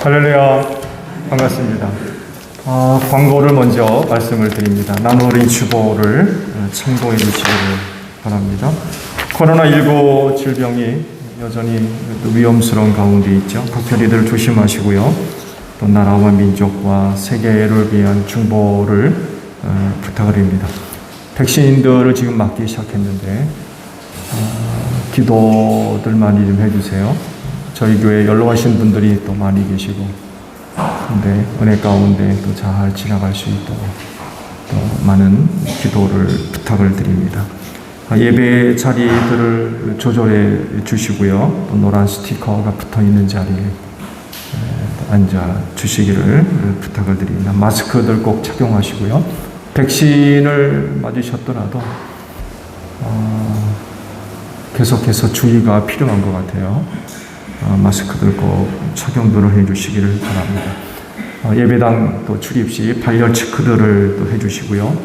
할렐루야, 반갑습니다. 광고를 먼저 말씀을 드립니다. 나누어린 주보를 참고해 주시기를 바랍니다. 코로나19 질병이 여전히 위험스러운 가운데 있죠. 각별히들 조심하시고요. 또 나라와 민족과 세계를 위한 중보를 부탁드립니다. 백신들을 지금 맞기 시작했는데 기도들 많이 좀 해주세요. 저희 교회에 연로하신 분들이 또 많이 계시고, 근데 은혜 가운데 또 잘 지나갈 수 있도록 또 많은 기도를 부탁을 드립니다. 예배 자리들을 조절해 주시고요. 또 노란 스티커가 붙어 있는 자리에 앉아 주시기를 부탁을 드립니다. 마스크들 꼭 착용하시고요. 백신을 맞으셨더라도 계속해서 주의가 필요한 것 같아요. 마스크들 꼭 착용들을 해주시기를 바랍니다. 예배당 또 출입 시 발열 체크들을 또 해주시고요.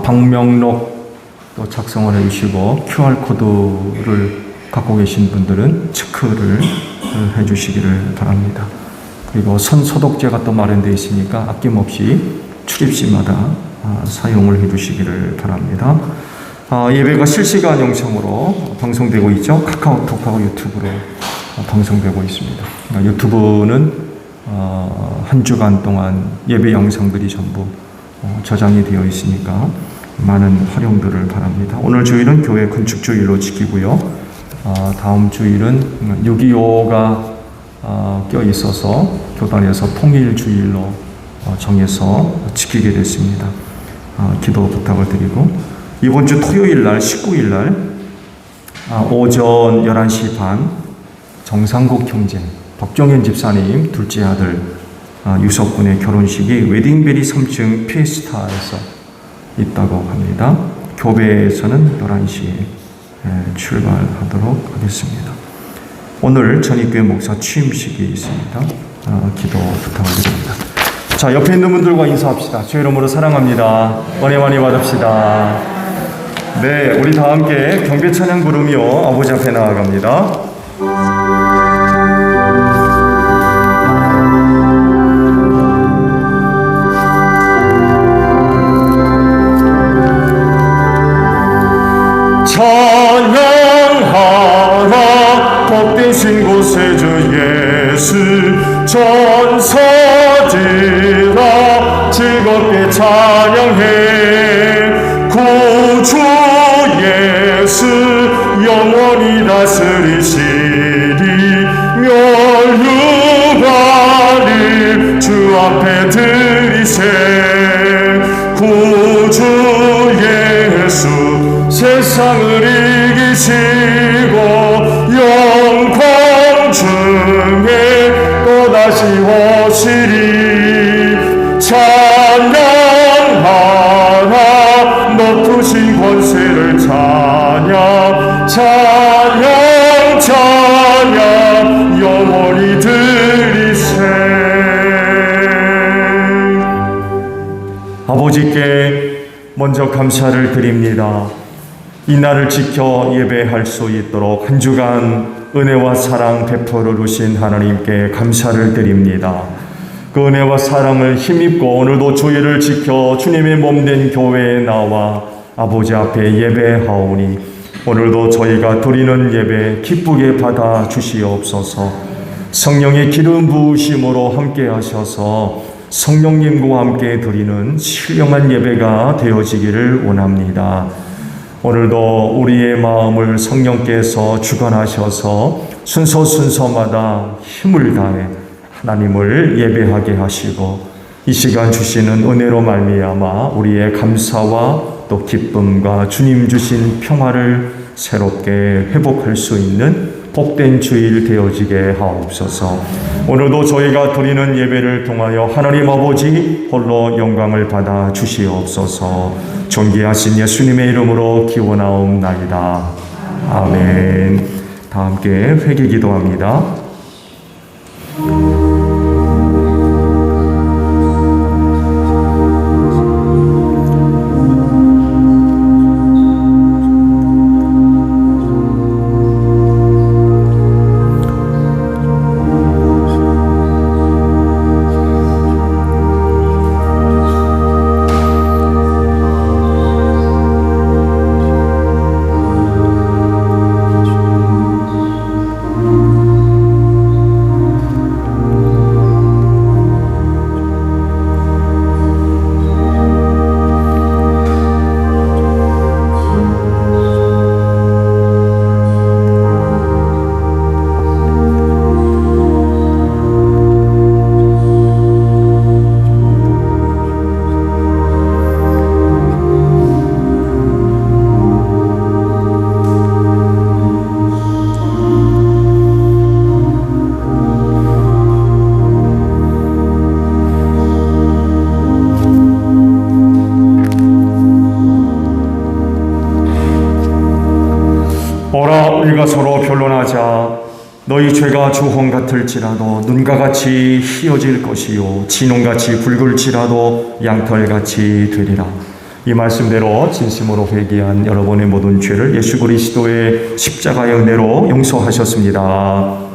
방명록 또 작성을 해주시고 QR코드를 갖고 계신 분들은 체크를 해주시기를 바랍니다. 그리고 손 소독제가 또 마련되어 있으니까 아낌없이 출입 시마다 사용을 해주시기를 바랍니다. 예배가 실시간 영상으로 방송되고 있죠. 카카오톡하고 유튜브로 방송되고 있습니다. 유튜브는 한 주간 동안 예배 영상들이 전부 저장이 되어 있으니까 많은 활용들을 바랍니다. 오늘 주일은 교회 건축 주일로 지키고요. 다음 주일은 6.25가 껴 있어서 교단에서 통일 주일로 정해서 지키게 됐습니다. 기도 부탁을 드리고, 이번 주 토요일 날 19일 날 오전 11시 반 정상국 형제 박정현 집사님 둘째 아들 유석군의 결혼식이 웨딩베리 3층 피에스타에서 있다고 합니다. 교배에서는 11시에 출발하도록 하겠습니다. 오늘 전익교회 목사 취임식이 있습니다. 기도 부탁을 드립니다. 자, 옆에 있는 분들과 인사합시다. 주의 이름으로 사랑합니다. 은혜 많이 받읍시다. 네, 우리 다 함께 경배 찬양 부르며 아버지 앞에 나아갑니다. 찬양하라 복되신 곳에 주 예수, 전사들아 즐겁게 찬양해. 구주 예수 영원히 다스리시리. 멸류관을 주 앞에 드리세. 구주 예수 세상을 이기시고 영광 중에 또다시 오시리. 찬양하라 높으신 권세를 찬양. 찬양 찬양 영원히 드리세. 아버지께 먼저 감사를 드립니다. 이 날을 지켜 예배할 수 있도록 한 주간 은혜와 사랑 베풀어 주신 하나님께 감사를 드립니다. 그 은혜와 사랑을 힘입고 오늘도 주일을 지켜 주님의 몸된 교회에 나와 아버지 앞에 예배하오니 오늘도 저희가 드리는 예배 기쁘게 받아 주시옵소서. 성령의 기름 부으심으로 함께 하셔서 성령님과 함께 드리는 신령한 예배가 되어지기를 원합니다. 오늘도 우리의 마음을 성령께서 주관하셔서 순서마다 힘을 다해 하나님을 예배하게 하시고 이 시간 주시는 은혜로 말미암아 우리의 감사와 또 기쁨과 주님 주신 평화를 새롭게 회복할 수 있는 복된 주일 되어지게 하옵소서. 오늘도 저희가 드리는 예배를 통하여 하나님 아버지 홀로 영광을 받아 주시옵소서. 존귀하신 예수님의 이름으로 기원하옵나이다. 아멘. 다 함께 회개 기도합니다. 오라 우리가 서로 변론하자. 너희 죄가 주홍 같을지라도 눈과 같이 희어질 것이요 진홍같이 붉을지라도 양털같이 되리라. 이 말씀대로 진심으로 회개한 여러분의 모든 죄를 예수 그리스도의 십자가의 은혜로 용서하셨습니다.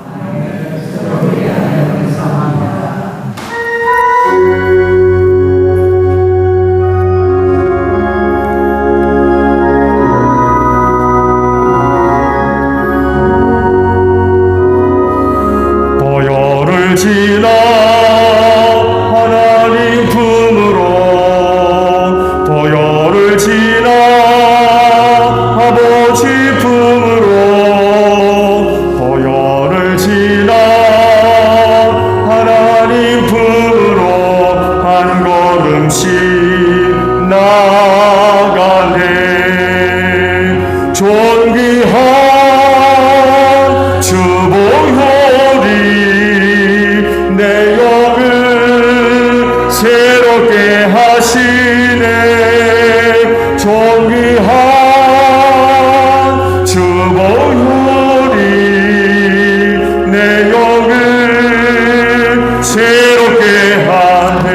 지나 하나님 품으로 도열을 지나 아버지 품으로 도열을 지나 하나님 품으로 한 걸음씩 나가네. 존귀한 주보혈이 내 영을 새롭게 하시네. 존귀한 주보혈이 내 영을 새롭게 하네.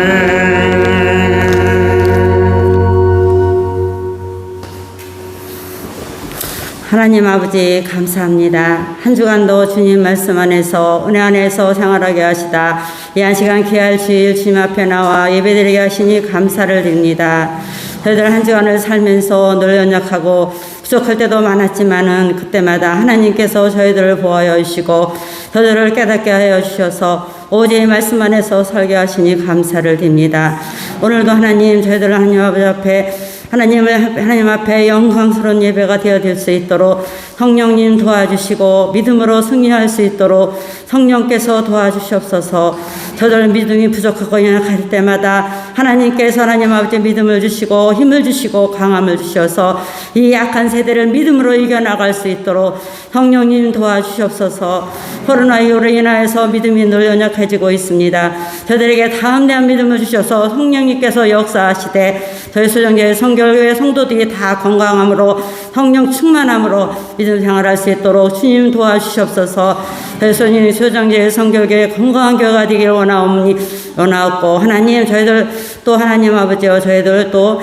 하나님 아버지 감사합니다. 한 주간도 주님 말씀 안에서 은혜 안에서 생활하게 하시다 이 한 시간 귀할 주일 주님 앞에 나와 예배드리게 하시니 감사를 드립니다. 저희들 한 주간을 살면서 늘 연약하고 부족할 때도 많았지만은 그때마다 하나님께서 저희들을 보호하여 주시고 저희들을 깨닫게 하여 주셔서 오직 말씀 안에서 설교하시니 감사를 드립니다. 오늘도 하나님 저희들 하나님 아버지 앞에 하나님 앞에 영광스러운 예배가 되어질 수 있도록 성령님 도와주시고 믿음으로 승리할 수 있도록 성령께서 도와주시옵소서. 저들 믿음이 부족하고 연약할 때마다 하나님께서 하나님 아버지 믿음을 주시고 힘을 주시고 강함을 주셔서 이 약한 세대를 믿음으로 이겨나갈 수 있도록 성령님 도와주시옵소서. 코로나19로 인하여서 믿음이 늘 연약해지고 있습니다. 저들에게 담대한 믿음을 주셔서 성령님께서 역사하시되 저희 수정교회 성결교회 성도들이 다 건강함으로 성령 충만함으로 믿음 생활할 수 있도록 주님 도와주시옵소서. 저희 수정교회 성결교회 건강한 교회가 되기를 원하옵고 하나님 저희들 또 하나님 아버지와 저희들 또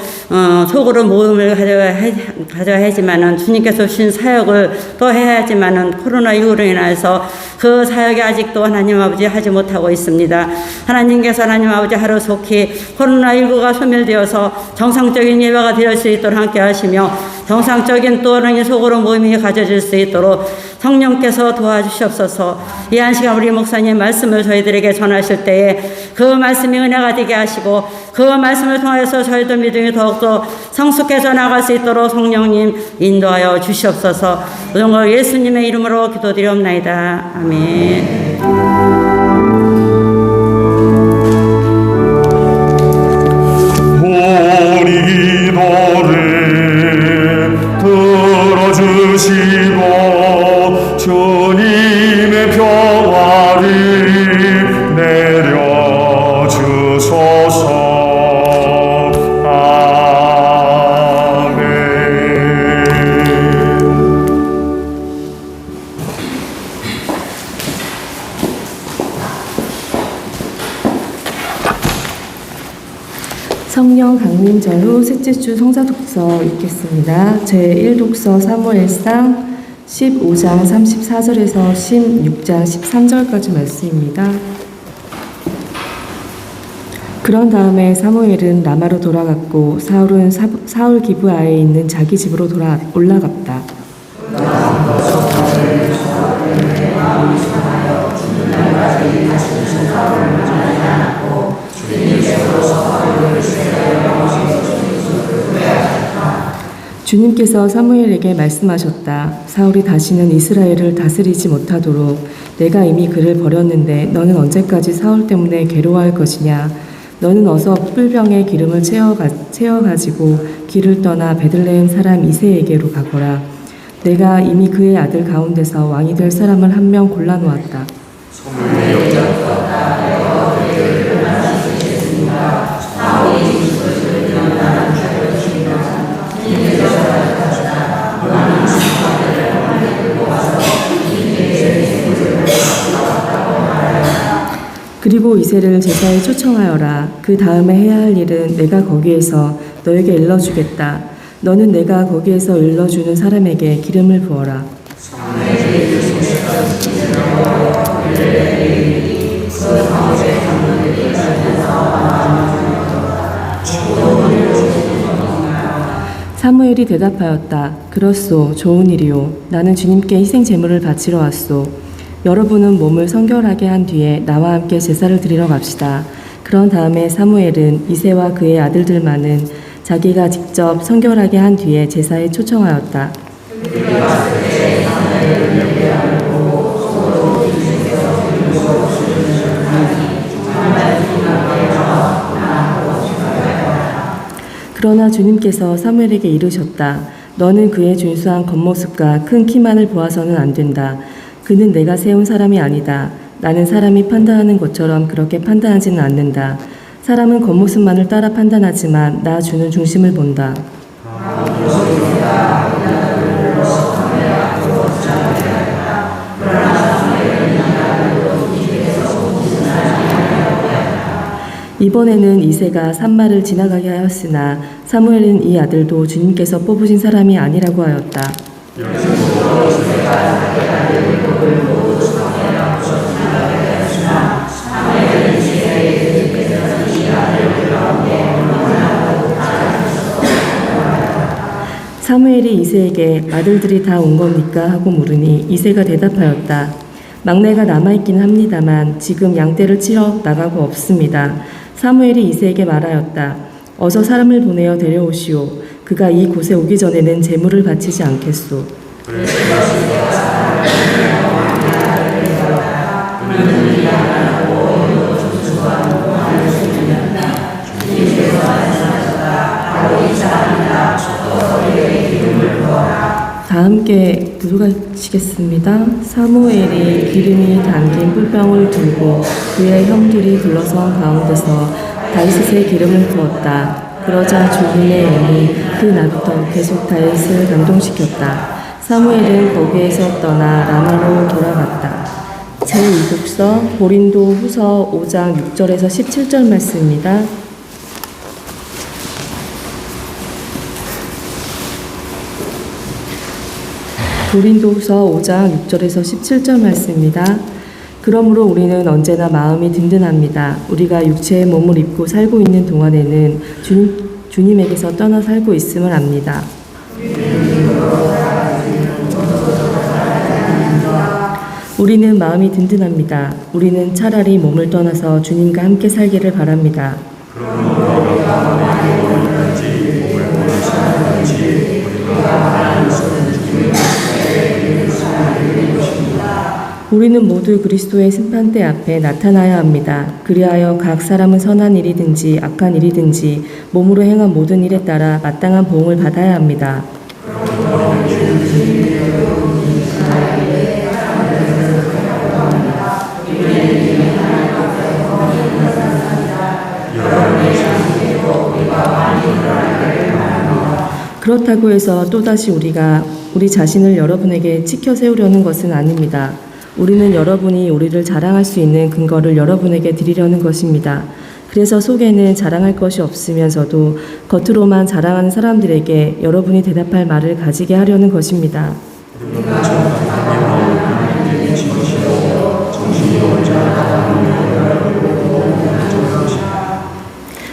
속으로 모임을 가져야 하지만은 주님께서 주신 사역을 또 해야 하지만은 코로나19로 인해서 그 사역이 아직도 하나님 아버지 하지 못하고 있습니다. 하나님께서 하나님 아버지 하루속히 코로나19가 소멸되어서 정상적인 예배가 될 수 있도록 함께 하시며 정상적인 또 하나님 속으로 모임이 가져질 수 있도록 성령께서 도와주시옵소서. 이 한 시간 우리 목사님 말씀을 저희들에게 전하실 때에 그 말씀이 은혜가 되게 하시고 그 말씀을 통해서 저희들 믿음이 더욱더 성숙해져 나갈 수 있도록 성령님 인도하여 주시옵소서. 모든 걸 예수님의 이름으로 기도드리옵나이다. 아멘. 우리 기도를 들어주시고 주님의 평화를 내려주소서. 성령 강림 전후 셋째 주 성사독서 읽겠습니다. 제1독서 사무엘상 15장 34절에서 16장 13절까지 말씀입니다. 그런 다음에 사무엘은 라마로 돌아갔고 사울은 사울 기브아에 있는 자기 집으로 올라갔다. 주님께서 사무엘에게 말씀하셨다. 사울이 다시는 이스라엘을 다스리지 못하도록 내가 이미 그를 버렸는데 너는 언제까지 사울 때문에 괴로워할 것이냐. 너는 어서 뿔병에 기름을 채워가지고 길을 떠나 베들레헴 사람 이새에게로 가거라. 내가 이미 그의 아들 가운데서 왕이 될 사람을 한 명 골라놓았다. 그리고 이새를 제사에 초청하여라. 그 다음에 해야 할 일은 내가 거기에서 너에게 일러주겠다. 너는 내가 거기에서 일러주는 사람에게 기름을 부어라. 사무엘이 대답하였다. 그렇소, 좋은 일이요. 나는 주님께 희생 제물을 바치러 왔소. 여러분은 몸을 성결하게 한 뒤에 나와 함께 제사를 드리러 갑시다. 그런 다음에 사무엘은 이새와 그의 아들들만은 자기가 직접 성결하게 한 뒤에 제사에 초청하였다. 그러나 주님께서 사무엘에게 이르셨다. 너는 그의 준수한 겉모습과 큰 키만을 보아서는 안 된다. 그는 내가 세운 사람이 아니다. 나는 사람이 판단하는 것처럼 그렇게 판단하지는 않는다. 사람은 겉모습만을 따라 판단하지만 나 주는 중심을 본다. 이번에는 이새가 산마를 지나가게 하였으나 사무엘은 이 아들도 주님께서 뽑으신 사람이 아니라고 하였다. 사무엘이 이새에게 아들들이 다 온 겁니까? 하고 물으니 이새가 대답하였다. 막내가 남아있기는 합니다만 지금 양떼를 치러 나가고 없습니다. 사무엘이 이새에게 말하였다. 어서 사람을 보내어 데려오시오. 그가 이 곳에 오기 전에는 제물을 바치지 않겠소. 다 함께 부르시겠습니다. 사무엘이 기름이 담긴 뿔병을 들고 그의 형들이 둘러선 가운데서 다윗의 기름을 부었다. 그러자 주님의 영이 그 날부터 계속 다윗을 감동시켰다. 사무엘은 거기에서 떠나 라마로 돌아갔다. 제2국서 고린도 후서 5장 6절에서 17절 말씀입니다. 고린도후서 5장 6절에서 17절 말씀입니다. 그러므로 우리는 언제나 마음이 든든합니다. 우리가 육체의 몸을 입고 살고 있는 동안에는 주님에게서 떠나 살고 있음을 압니다. 우리는 마음이 든든합니다. 우리는 차라리 몸을 떠나서 주님과 함께 살기를 바랍니다. 우리는 모두 그리스도의 심판대 앞에 나타나야 합니다. 그리하여 각 사람은 선한 일이든지 악한 일이든지 몸으로 행한 모든 일에 따라 마땅한 보응을 받아야 합니다. 그렇다고 해서 또다시 우리가 우리 자신을 여러분에게 치켜 세우려는 것은 아닙니다. 우리는 여러분이 우리를 자랑할 수 있는 근거를 여러분에게 드리려는 것입니다. 그래서 속에는 자랑할 것이 없으면서도 겉으로만 자랑하는 사람들에게 여러분이 대답할 말을 가지게 하려는 것입니다.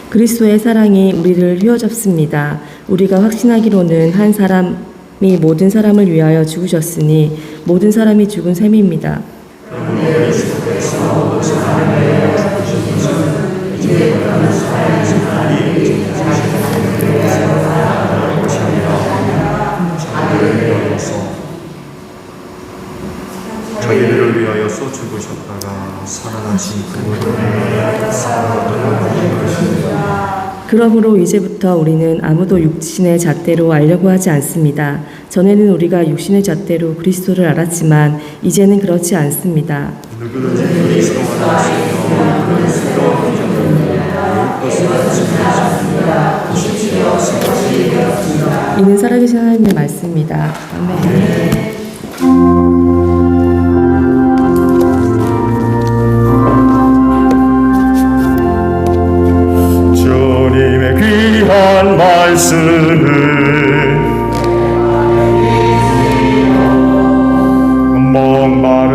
그리스도의 사랑이 우리를 휘어잡습니다. 우리가 확신하기로는 한 사람이 모든 사람을 위하여 죽으셨으니 모든 사람이 죽은 셈입니다. 저희들을 위하여서 죽으셨다가 살아나신 그분을 살아나는 것입니다. 그러므로 이제부터 우리는 아무도 육신의 잣대로 알려고 하지 않습니다. 전에는 우리가 육신의 잣대로 그리스도를 알았지만 이제는 그렇지 않습니다. 누구든지 그리스도 안에서 그리스도 이는 살아계신 하나님의 말씀입니다. 아멘.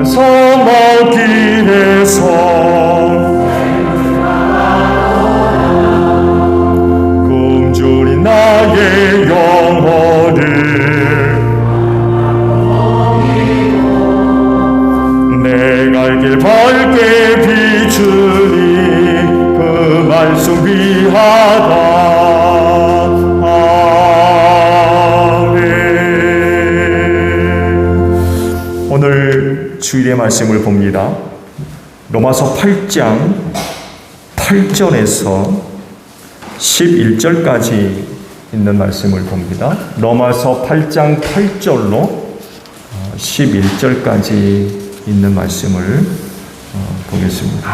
사막이 해서 굶주린 나의 영혼을 내가 길 밝게 비추니 그 말씀 위하다. 오늘 주일의 말씀을 봅니다. 로마서 8장 8절에서 11절까지 있는 말씀을 봅니다. 로마서 8장 8절로 11절까지 있는 말씀을 보겠습니다.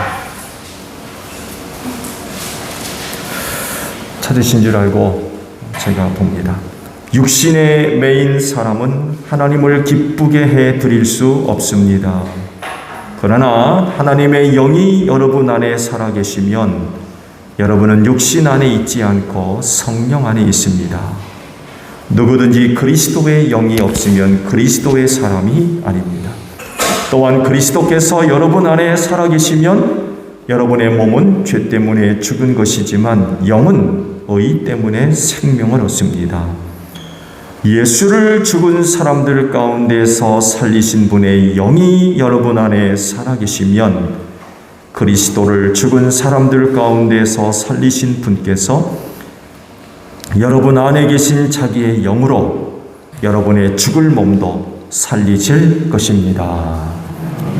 찾으신 줄 알고 제가 봅니다. 육신에 매인 사람은 하나님을 기쁘게 해 드릴 수 없습니다. 그러나 하나님의 영이 여러분 안에 살아계시면 여러분은 육신 안에 있지 않고 성령 안에 있습니다. 누구든지 그리스도의 영이 없으면 그리스도의 사람이 아닙니다. 또한 그리스도께서 여러분 안에 살아계시면 여러분의 몸은 죄 때문에 죽은 것이지만 영은 의 때문에 생명을 얻습니다. 예수를 죽은 사람들 가운데서 살리신 분의 영이 여러분 안에 살아계시면 그리스도를 죽은 사람들 가운데서 살리신 분께서 여러분 안에 계신 자기의 영으로 여러분의 죽을 몸도 살리실 것입니다.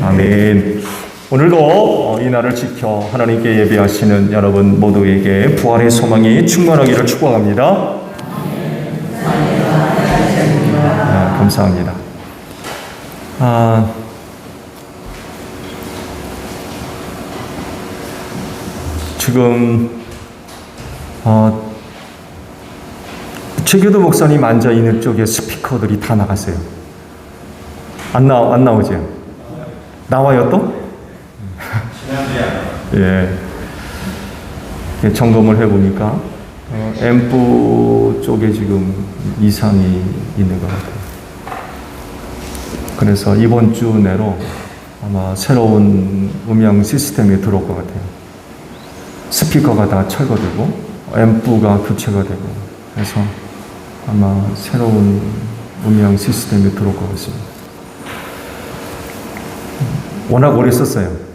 아멘. 오늘도 이 날을 지켜 하나님께 예배하시는 여러분 모두에게 부활의 소망이 충만하기를 축복합니다. 감사합니다. 지금 최교도 목사님 앉아 있는 쪽에 스피커들이 다 나갔어요. 안 나오죠? 나와요 또? 예. 점검을 해보니까 앰프 쪽에 지금 이상이 있는 것 같아요. 그래서 이번 주 내로 아마 새로운 음향 시스템이 들어올 것 같아요. 스피커가 다 철거되고 앰프가 교체가 되고 그래서 아마 새로운 음향 시스템이 들어올 것 같습니다. 워낙 오래 썼어요.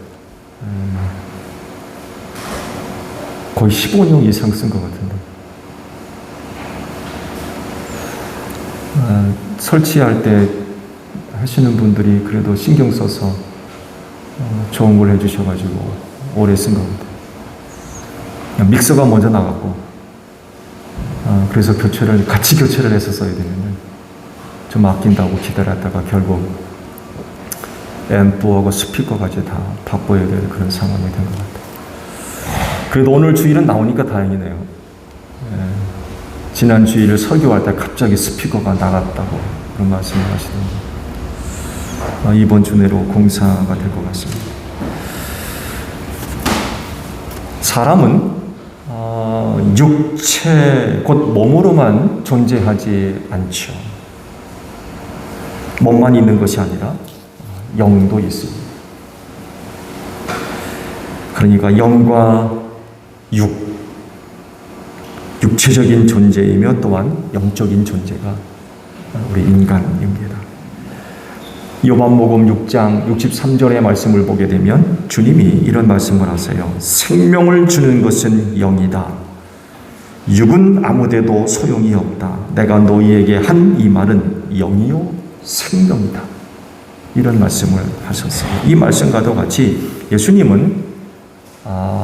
거의 15년 이상 쓴 것 같은데. 설치할 때 하시는 분들이 그래도 신경 써서 좋은 걸 해주셔가지고 오래 쓴 것 같아요. 믹서가 먼저 나갔고 그래서 같이 교체를 해서 써야 되는데 좀 아낀다고 기다렸다가 결국 앰프하고 스피커까지 다 바꿔야 될 그런 상황이 된 것 같아요. 그래도 오늘 주일은 나오니까 다행이네요. 지난 주일 설교할 때 갑자기 스피커가 나갔다고 그런 말씀을 하시더라고요. 이번 주 내로 공사가 될 것 같습니다. 사람은 육체 곧 몸으로만 존재하지 않죠. 몸만 있는 것이 아니라 영도 있습니다. 그러니까 영과 육체적인 존재이며 또한 영적인 존재가 우리 인간입니다. 요한복음 6장 63절의 말씀을 보게 되면 주님이 이런 말씀을 하세요. 생명을 주는 것은 영이다. 육은 아무데도 소용이 없다. 내가 너희에게 한 이 말은 영이요 생명이다. 이런 말씀을 하셨어요. 이 말씀과도 같이 예수님은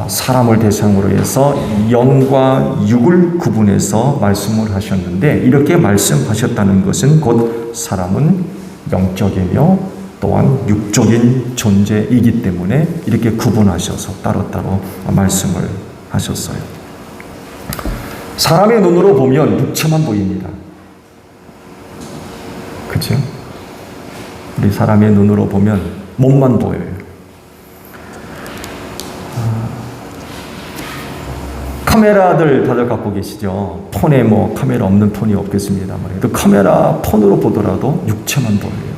사람을 대상으로 해서 영과 육을 구분해서 말씀을 하셨는데 이렇게 말씀하셨다는 것은 곧 사람은 영적이며 또한 육적인 존재이기 때문에 이렇게 구분하셔서 따로따로 말씀을 하셨어요. 사람의 눈으로 보면 육체만 보입니다. 그렇죠? 우리 사람의 눈으로 보면 몸만 보여요. 카메라들 다들 갖고 계시죠? 폰에 카메라 없는 폰이 없겠습니다만 그 카메라 폰으로 보더라도 육체만 보여요.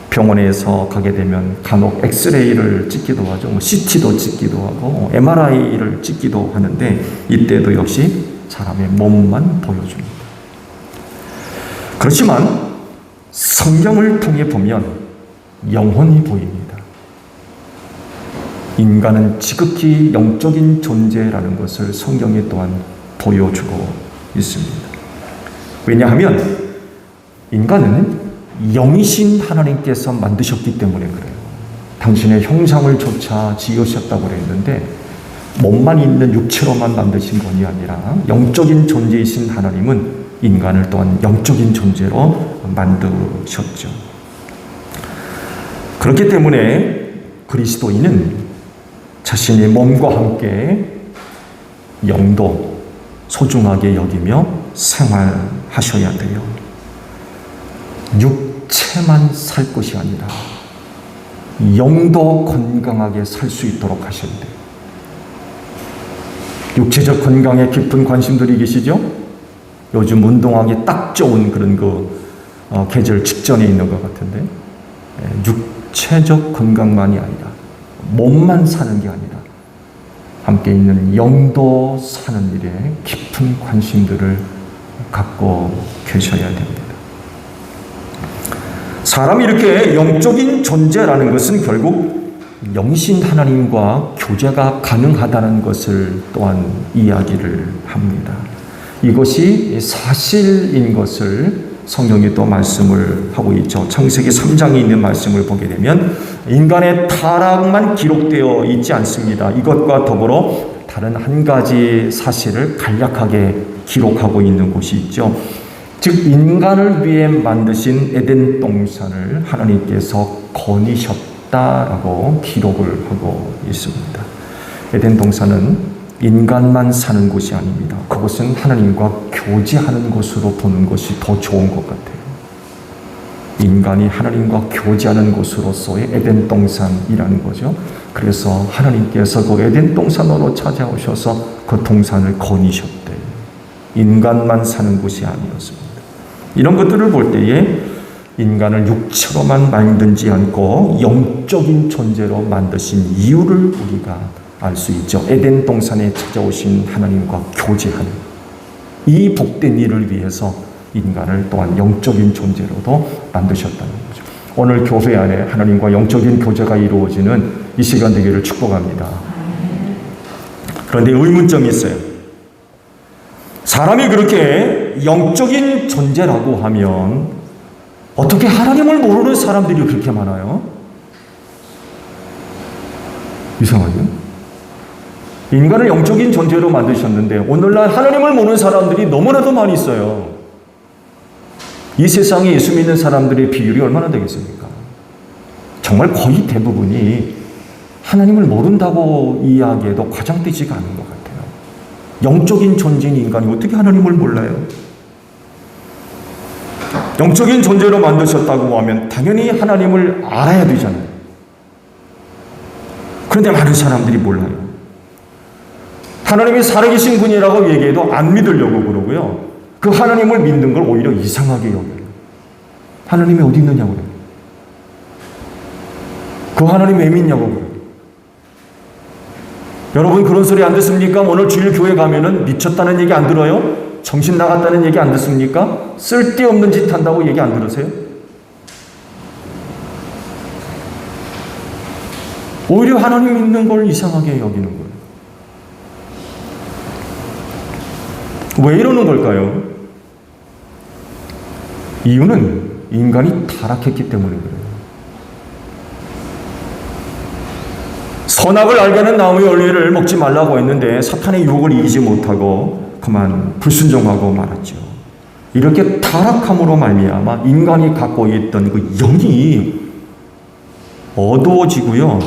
병원에서 가게 되면 간혹 엑스레이를 찍기도 하죠. 뭐 CT도 찍기도 하고 MRI를 찍기도 하는데 이때도 역시 사람의 몸만 보여줍니다. 그렇지만 성경을 통해 보면 영혼이 보입니다. 인간은 지극히 영적인 존재라는 것을 성경이 또한 보여주고 있습니다. 왜냐하면 인간은 영이신 하나님께서 만드셨기 때문에 그래요. 당신의 형상을 조차 지으셨다고 그랬는데 몸만 있는 육체로만 만드신 것이 아니라 영적인 존재이신 하나님은 인간을 또한 영적인 존재로 만드셨죠. 그렇기 때문에 그리스도인은 자신의 몸과 함께 영도 소중하게 여기며 생활하셔야 돼요. 육체만 살 것이 아니라 영도 건강하게 살 수 있도록 하셔야 돼요. 육체적 건강에 깊은 관심들이 계시죠? 요즘 운동하기 딱 좋은 그런 계절 직전에 있는 것 같은데 육체적 건강만이 아니라 몸만 사는 게 아니라 함께 있는 영도 사는 일에 깊은 관심들을 갖고 계셔야 됩니다. 사람이 이렇게 영적인 존재라는 것은 결국 영신 하나님과 교제가 가능하다는 것을 또한 이야기를 합니다. 이것이 사실인 것을 성경이 또 말씀을 하고 있죠. 창세기 3장에 있는 말씀을 보게 되면 인간의 타락만 기록되어 있지 않습니다. 이것과 더불어 다른 한 가지 사실을 간략하게 기록하고 있는 곳이 있죠. 즉 인간을 위해 만드신 에덴 동산을 하나님께서 거니셨다라고 기록을 하고 있습니다. 에덴 동산은 인간만 사는 곳이 아닙니다. 그것은 하나님과 교제하는 곳으로 보는 것이 더 좋은 것 같아요. 인간이 하나님과 교제하는 곳으로서의 에덴 동산이라는 거죠. 그래서 하나님께서 그 에덴 동산으로 찾아오셔서 그 동산을 거니셨대요. 인간만 사는 곳이 아니었습니다. 이런 것들을 볼 때에 인간을 육체로만 만들지 않고 영적인 존재로 만드신 이유를 우리가 알 수 있죠. 에덴 동산에 찾아오신 하나님과 교제하는 이 복된 일을 위해서 인간을 또한 영적인 존재로도 만드셨다는 거죠. 오늘 교회 안에 하나님과 영적인 교제가 이루어지는 이 시간 되기를 축복합니다. 그런데 의문점이 있어요. 사람이 그렇게 영적인 존재라고 하면 어떻게 하나님을 모르는 사람들이 그렇게 많아요? 이상하죠? 인간을 영적인 존재로 만드셨는데 오늘날 하나님을 모르는 사람들이 너무나도 많이 있어요. 이 세상에 예수 믿는 사람들의 비율이 얼마나 되겠습니까? 정말 거의 대부분이 하나님을 모른다고 이야기해도 과장되지가 않은 것 같아요. 영적인 존재인 인간이 어떻게 하나님을 몰라요? 영적인 존재로 만드셨다고 하면 당연히 하나님을 알아야 되잖아요. 그런데 많은 사람들이 몰라요. 하나님이 살아계신 분이라고 얘기해도 안 믿으려고 그러고요. 그 하나님을 믿는 걸 오히려 이상하게 여겨요. 하나님이 어디 있느냐고 그래요. 그 하나님 왜 믿냐고 그래요. 여러분 그런 소리 안 듣습니까? 오늘 주일 교회 가면은 미쳤다는 얘기 안 들어요? 정신 나갔다는 얘기 안 듣습니까? 쓸데없는 짓 한다고 얘기 안 들으세요? 오히려 하나님 믿는 걸 이상하게 여기는 거예요. 왜 이러는 걸까요? 이유는 인간이 타락했기 때문에 그래요. 선악을 알게 하는 나무의 열매를 먹지 말라고 했는데 사탄의 유혹을 이기지 못하고 그만 불순종하고 말았죠. 이렇게 타락함으로 말미암아 인간이 갖고 있던 그 영이 어두워지고요.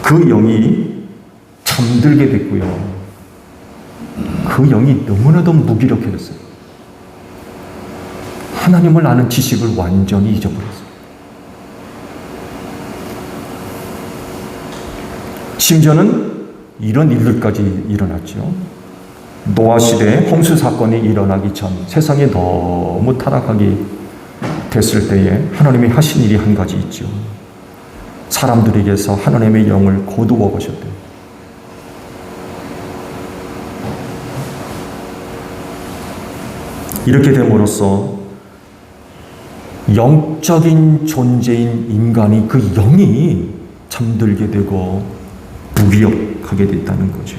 그 영이 잠들게 됐고요. 그 영이 너무나도 무기력해졌어요. 하나님을 아는 지식을 완전히 잊어버렸어요. 심지어는 이런 일들까지 일어났죠. 노아 시대에 홍수 사건이 일어나기 전 세상이 너무 타락하기 됐을 때에 하나님이 하신 일이 한 가지 있죠. 사람들에게서 하나님의 영을 거두어 가셨대요. 이렇게 됨으로써 영적인 존재인 인간이 그 영이 잠들게 되고 무기력하게 됐다는 거죠.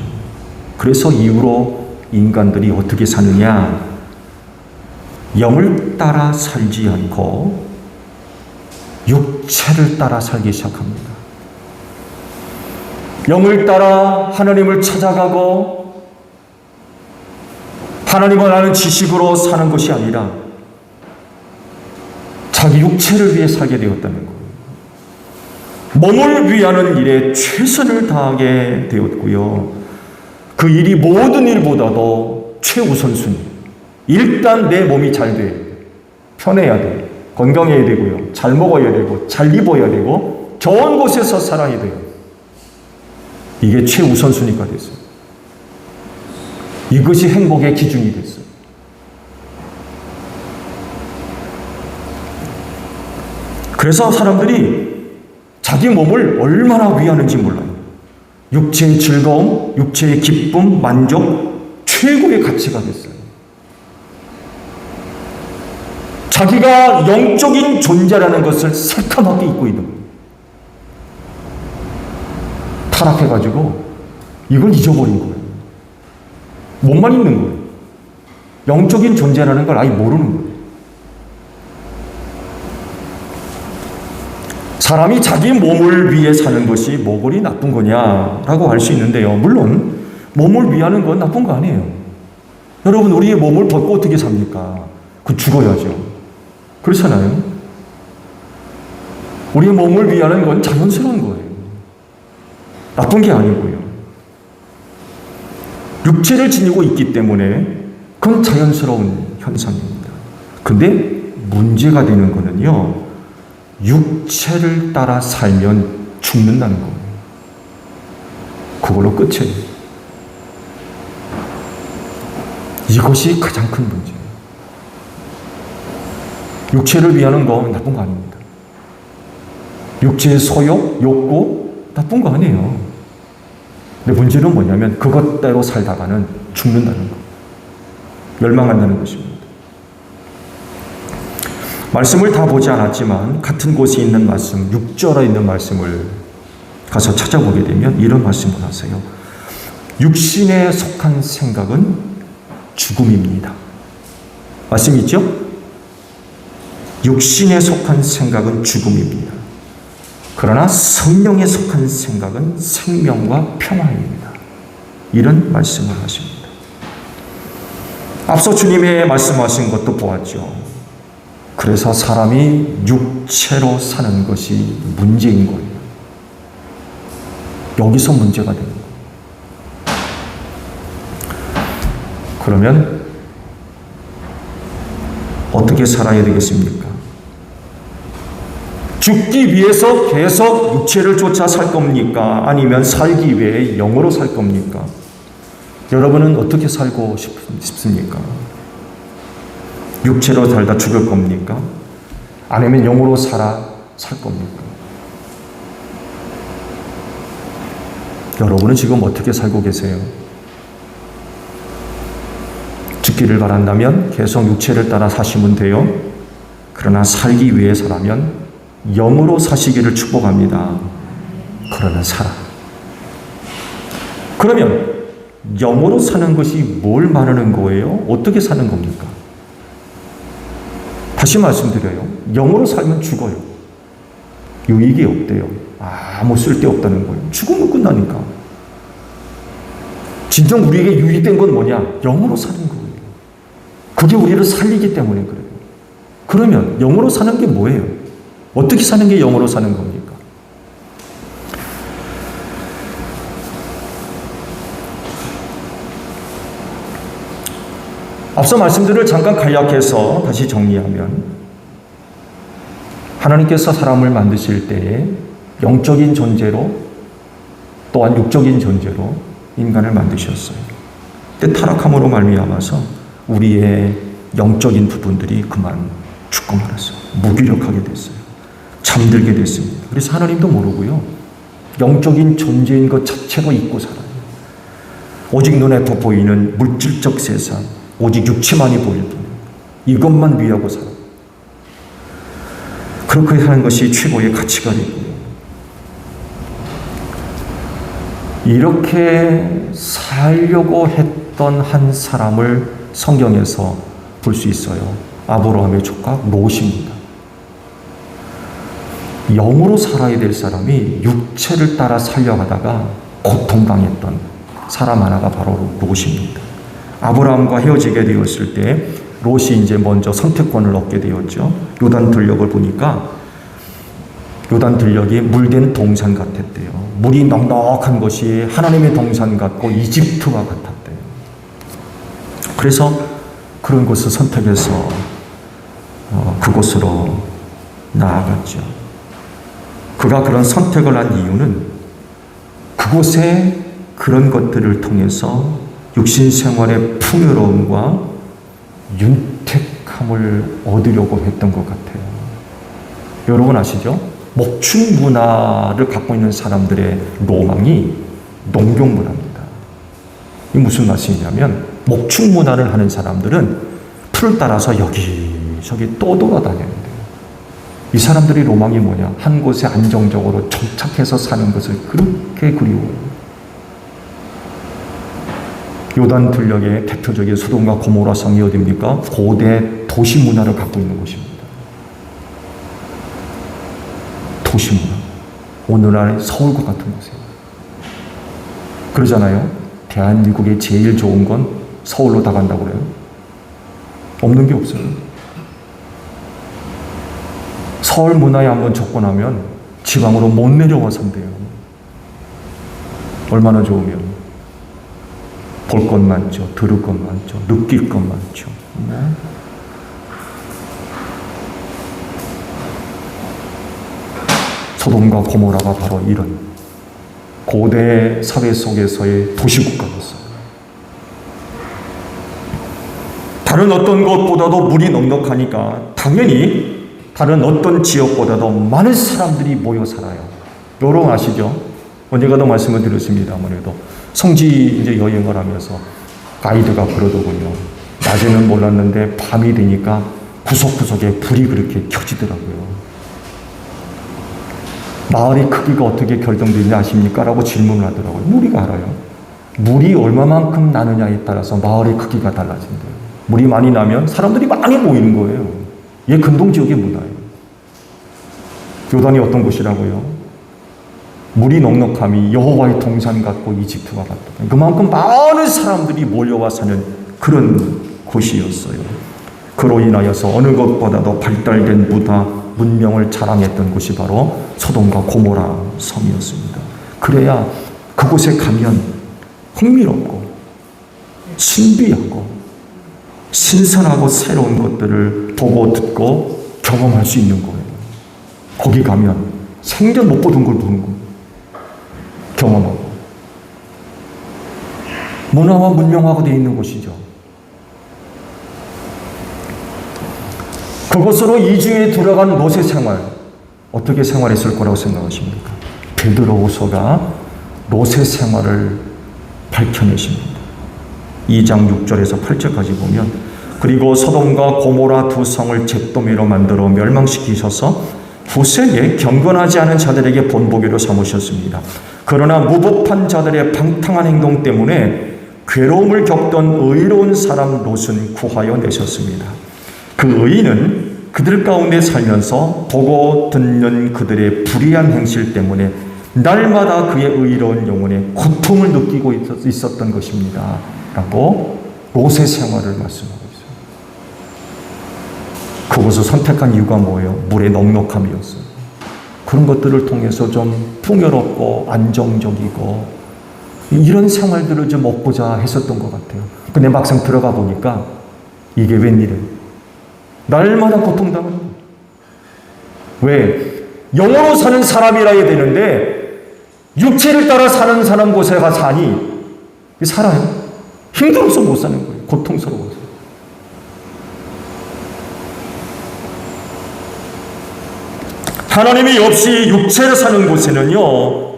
그래서 이후로 인간들이 어떻게 사느냐? 영을 따라 살지 않고 육체를 따라 살기 시작합니다. 영을 따라 하나님을 찾아가고 하나님을 아는 지식으로 사는 것이 아니라 자기 육체를 위해 살게 되었다는 거예요. 몸을 위하는 일에 최선을 다하게 되었고요. 그 일이 모든 일보다도 최우선순위. 일단 내 몸이 잘 돼야 돼. 편해야 돼. 건강해야 되고요. 잘 먹어야 되고, 잘 입어야 되고, 좋은 곳에서 살아야 돼요. 이게 최우선순위가 됐어요. 이것이 행복의 기준이 됐어요. 그래서 사람들이 자기 몸을 얼마나 위하는지 몰라요. 육체의 즐거움, 육체의 기쁨, 만족, 최고의 가치가 됐어요. 자기가 영적인 존재라는 것을 새카맣게 잊고 있는 거예요. 타락해가지고 이걸 잊어버린 거예요. 몸만 있는 거예요. 영적인 존재라는 걸 아예 모르는 거예요. 사람이 자기 몸을 위해 사는 것이 뭐 그리 나쁜 거냐라고 할 수 있는데요. 물론 몸을 위하는 건 나쁜 거 아니에요. 여러분, 우리의 몸을 벗고 어떻게 삽니까? 그 죽어야죠. 그렇잖아요. 우리의 몸을 위하는 건 자연스러운 거예요. 나쁜 게 아니고요. 육체를 지니고 있기 때문에 그건 자연스러운 현상입니다. 근데 문제가 되는 거는요, 육체를 따라 살면 죽는다는 거예요. 그걸로 끝이에요. 이것이 가장 큰 문제예요. 육체를 위하는 건 나쁜 거 아닙니다. 육체의 소욕, 욕구, 나쁜 거 아니에요. 근데 문제는 뭐냐면 그것대로 살다가는 죽는다는 거, 멸망한다는 것입니다. 말씀을 다 보지 않았지만 같은 곳에 있는 말씀, 6절에 있는 말씀을 가서 찾아보게 되면 이런 말씀을 하세요. 육신에 속한 생각은 죽음입니다. 말씀 있죠? 육신에 속한 생각은 죽음입니다. 그러나 성령에 속한 생각은 생명과 평화입니다. 이런 말씀을 하십니다. 앞서 주님의 말씀하신 것도 보았죠. 그래서 사람이 육체로 사는 것이 문제인 거예요. 여기서 문제가 되는 거예요. 그러면 어떻게 살아야 되겠습니까? 죽기 위해서 계속 육체를 쫓아 살 겁니까? 아니면 살기 위해 영으로 살 겁니까? 여러분은 어떻게 살고 싶습니까? 육체로 살다 죽을 겁니까? 아니면 영으로 살 겁니까? 여러분은 지금 어떻게 살고 계세요? 죽기를 바란다면 계속 육체를 따라 사시면 돼요. 그러나 살기 위해서라면 영으로 사시기를 축복합니다. 그러면 살아. 그러면 영으로 사는 것이 뭘 말하는 거예요? 어떻게 사는 겁니까? 다시 말씀드려요. 영으로 살면 죽어요. 유익이 없대요. 아무 쓸데없다는 거예요. 죽으면 끝나니까. 진정 우리에게 유익된 건 뭐냐? 영으로 사는 거예요. 그게 우리를 살리기 때문에 그래요. 그러면 영으로 사는 게 뭐예요? 어떻게 사는 게 영으로 사는 겁니까? 앞서 말씀들을 잠깐 간략해서 다시 정리하면, 하나님께서 사람을 만드실 때에 영적인 존재로 또한 육적인 존재로 인간을 만드셨어요. 근데 타락함으로 말미암아서 우리의 영적인 부분들이 그만 죽고 말았어요. 무기력하게 됐어요. 잠들게 됐습니다. 그래서 하나님도 모르고요. 영적인 존재인 것 자체로 잊고 살아요. 오직 눈에 돋보이는 물질적 세상, 오직 육체만이 보일 뿐 이것만 위하고 살아요. 그렇게 사는 것이 최고의 가치가 되고요. 이렇게 살려고 했던 한 사람을 성경에서 볼 수 있어요. 아브라함의 조카 롯입니다. 영으로 살아야 될 사람이 육체를 따라 살려가다가 고통당했던 사람 하나가 바로 롯입니다. 아브라함과 헤어지게 되었을 때 롯이 이제 먼저 선택권을 얻게 되었죠. 요단 들녘을 보니까 요단 들녘이 물된 동산 같았대요. 물이 넉넉한 것이 하나님의 동산 같고 이집트와 같았대요. 그래서 그런 곳을 선택해서 그곳으로 나아갔죠. 그가 그런 선택을 한 이유는 그곳에 그런 것들을 통해서 육신 생활의 풍요로움과 윤택함을 얻으려고 했던 것 같아요. 여러분 아시죠? 목축 문화를 갖고 있는 사람들의 로망이 농경 문화입니다. 이 무슨 말씀이냐면 목축 문화를 하는 사람들은 풀을 따라서 여기저기 또 돌아다녀야 돼요. 이 사람들의 로망이 뭐냐? 한 곳에 안정적으로 정착해서 사는 것을 그렇게 그리워요. 요단 들녘의 대표적인 소돔과 고모라 성이 어디입니까? 고대 도시 문화를 갖고 있는 곳입니다. 도시 문화. 오늘날의 서울과 같은 곳이에요. 그러잖아요. 대한민국의 제일 좋은 건 서울로 다 간다고 그래요. 없는 게 없어요. 서울 문화에 한번 접근하면 지방으로 못 내려와 산대요. 얼마나 좋으면. 볼 것 많죠. 들을 것 많죠. 느낄 것 많죠. 네. 소돔과 고모라가 바로 이런 고대 사회 속에서의 도시국가였어요. 다른 어떤 곳보다도 물이 넉넉하니까 당연히 다른 어떤 지역보다도 많은 사람들이 모여 살아요. 여러분 아시죠? 언젠가도 말씀을 드렸습니다. 아무래도 성지 이제 여행을 하면서 가이드가 그러더군요. 낮에는 몰랐는데 밤이 되니까 구석구석에 불이 그렇게 켜지더라고요. 마을의 크기가 어떻게 결정되는지 아십니까? 라고 질문을 하더라고요. 우리가 알아요. 물이 얼마만큼 나느냐에 따라서 마을의 크기가 달라진대요. 물이 많이 나면 사람들이 많이 모이는 거예요. 이게 근동지역의 문화예요. 요단이 어떤 곳이라고요? 물이 넉넉함이 여호와의 동산 같고 이집트와 같다. 그만큼 많은 사람들이 몰려와 사는 그런 곳이었어요. 그로 인하여서 어느 것보다도 발달된 문명을 자랑했던 곳이 바로 소돔과 고모라 섬이었습니다. 그래야 그곳에 가면 흥미롭고 신비하고 신선하고 새로운 것들을 보고 듣고 경험할 수 있는 거예요. 거기 가면 생전 못 보던 걸 보는 거예요. 경험하고 문화와 문명화가 되어 있는 곳이죠. 그곳으로 이주에 들어간 롯의 생활 어떻게 생활했을 거라고 생각하십니까? 베드로후서가 롯의 생활을 밝혀내십니다. 2장 6절에서 8절까지 보면 그리고 소돔과 고모라 두 성을 잿더미로 만들어 멸망시키셔서 후세에 경건하지 않은 자들에게 본보기로 삼으셨습니다. 그러나 무법한 자들의 방탕한 행동 때문에 괴로움을 겪던 의로운 사람 롯은 구하여 내셨습니다. 그 의인은 그들 가운데 살면서 보고 듣는 그들의 불의한 행실 때문에 날마다 그의 의로운 영혼에 고통을 느끼고 있었던 것입니다. 라고 롯의 생활을 말씀하고 있어요. 그것을 선택한 이유가 뭐예요? 물의 넉넉함이었어요. 그런 것들을 통해서 좀 풍요롭고 안정적이고 이런 생활들을 좀 얻고자 했었던 것 같아요. 근데 막상 들어가 보니까 이게 웬일이에요? 날마다 고통당하는 거예요. 왜? 영으로 사는 사람이라야 되는데 육체를 따라 사는 사람 곳에 가 사니 살아요. 힘들어서 못 사는 거예요. 고통스러워서. 하나님이 없이 육체를 사는 곳에는요,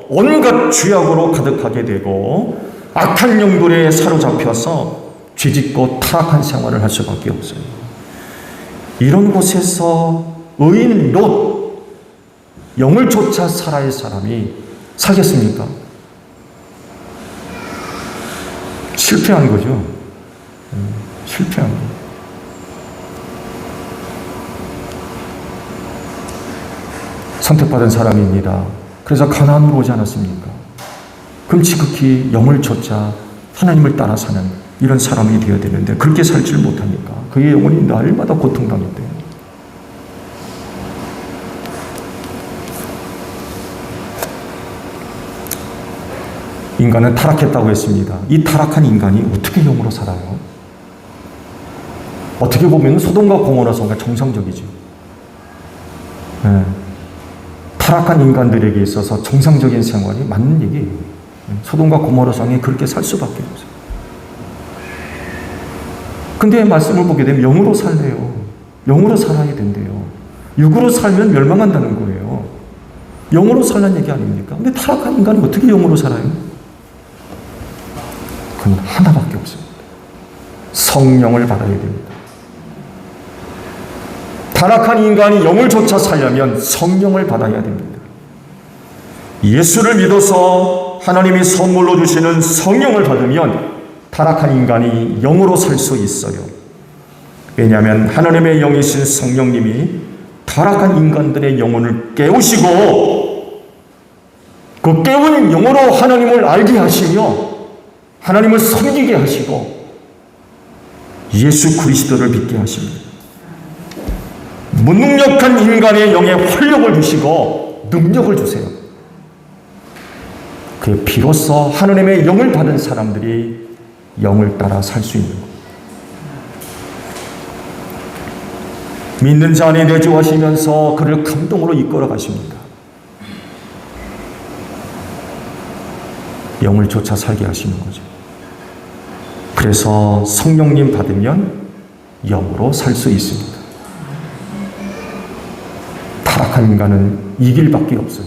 온갖 죄악으로 가득하게 되고 악한 영들에 사로잡혀서 죄짓고 타락한 생활을 할 수밖에 없어요. 이런 곳에서 의인 롯, 영을 쫓아 살아야 할 사람이 살겠습니까? 실패한 거죠. 실패한 거예요. 선택받은 사람입니다. 그래서 가나안으로 오지 않았습니까? 그럼 지극히 영을 쫓아 하나님을 따라 사는 이런 사람이 되어야 되는데 그렇게 살지를 못하니까 그의 영혼이 날마다 고통당했대요. 인간은 타락했다고 했습니다. 이 타락한 인간이 어떻게 영으로 살아요? 어떻게 보면 소돔과 고모라 성가 정상적이죠. 네. 타락한 인간들에게 있어서 정상적인 생활이 맞는 얘기예요. 소돔과 고모라 성이 그렇게 살 수밖에 없어요. 근데 말씀을 보게 되면 영으로 살래요. 영으로 살아야 된대요. 육으로 살면 멸망한다는 거예요. 영으로 살라는 얘기 아닙니까? 근데 타락한 인간이 어떻게 영으로 살아요? 그건 하나밖에 없습니다. 성령을 받아야 됩니다. 타락한 인간이 영을 쫓아 살려면 성령을 받아야 됩니다. 예수를 믿어서 하나님이 선물로 주시는 성령을 받으면 타락한 인간이 영으로 살 수 있어요. 왜냐하면 하나님의 영이신 성령님이 타락한 인간들의 영혼을 깨우시고 그 깨운 영으로 하나님을 알게 하시며 하나님을 섬기게 하시고 예수 그리스도를 믿게 하십니다. 무능력한 인간의 영에 활력을 주시고 능력을 주세요. 그 비로소 하나님의 영을 받은 사람들이 영을 따라 살 수 있는 것. 믿는 자 안에 내주하시면서 그를 감동으로 이끌어 가십니다. 영을 쫓아 살게 하시는 거죠. 그래서 성령님 받으면 영으로 살 수 있습니다. 타락한 인간은 이 길밖에 없어요.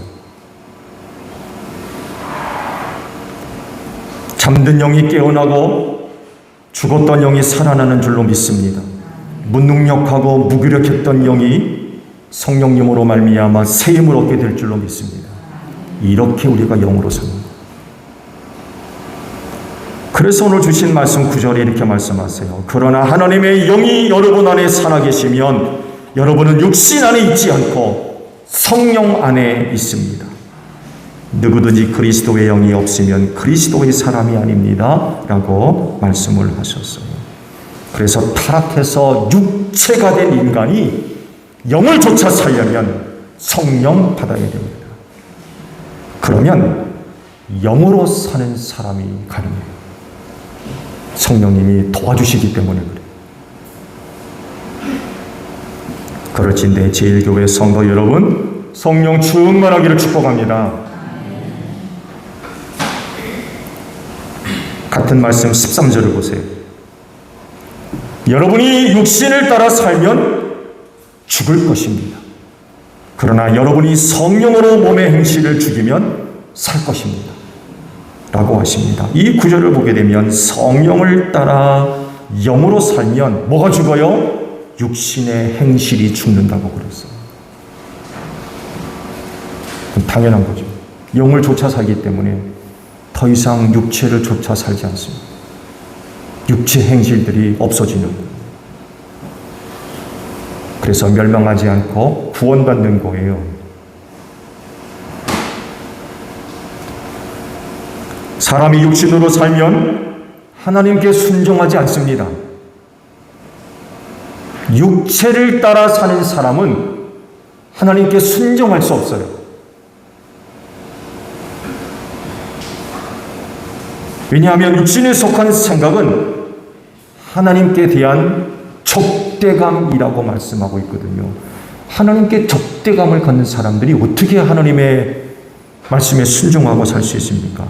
잠든 영이 깨어나고 죽었던 영이 살아나는 줄로 믿습니다. 무능력하고 무기력했던 영이 성령님으로 말미암아 새 힘을 얻게 될 줄로 믿습니다. 이렇게 우리가 영으로 삽니다. 그래서 오늘 주신 말씀 9절에 이렇게 말씀하세요. 그러나 하나님의 영이 여러분 안에 살아계시면 여러분은 육신 안에 있지 않고 성령 안에 있습니다. 누구든지 그리스도의 영이 없으면 그리스도의 사람이 아닙니다. 라고 말씀을 하셨어요. 그래서 타락해서 육체가 된 인간이 영을 쫓아 살려면 성령 받아야 됩니다. 그러면 영으로 사는 사람이 가능해요. 성령님이 도와주시기 때문에 그래요. 그렇진데 제1교회 성도 여러분, 성령 충만하기를 축복합니다. 같은 말씀 13절을 보세요. 여러분이 육신을 따라 살면 죽을 것입니다. 그러나 여러분이 성령으로 몸의 행실을 죽이면 살 것입니다. 라고 하십니다. 이 구절을 보게 되면 성령을 따라 영으로 살면 뭐가 죽어요? 육신의 행실이 죽는다고 그랬어요. 당연한 거죠. 영을 쫓아 살기 때문에 더 이상 육체를 쫓아 살지 않습니다. 육체 행실들이 없어지는 거예요. 그래서 멸망하지 않고 구원받는 거예요. 사람이 육신으로 살면 하나님께 순종하지 않습니다. 육체를 따라 사는 사람은 하나님께 순종할 수 없어요. 왜냐하면 육신에 속한 생각은 하나님께 대한 적대감이라고 말씀하고 있거든요. 하나님께 적대감을 갖는 사람들이 어떻게 하나님의 말씀에 순종하고 살 수 있습니까?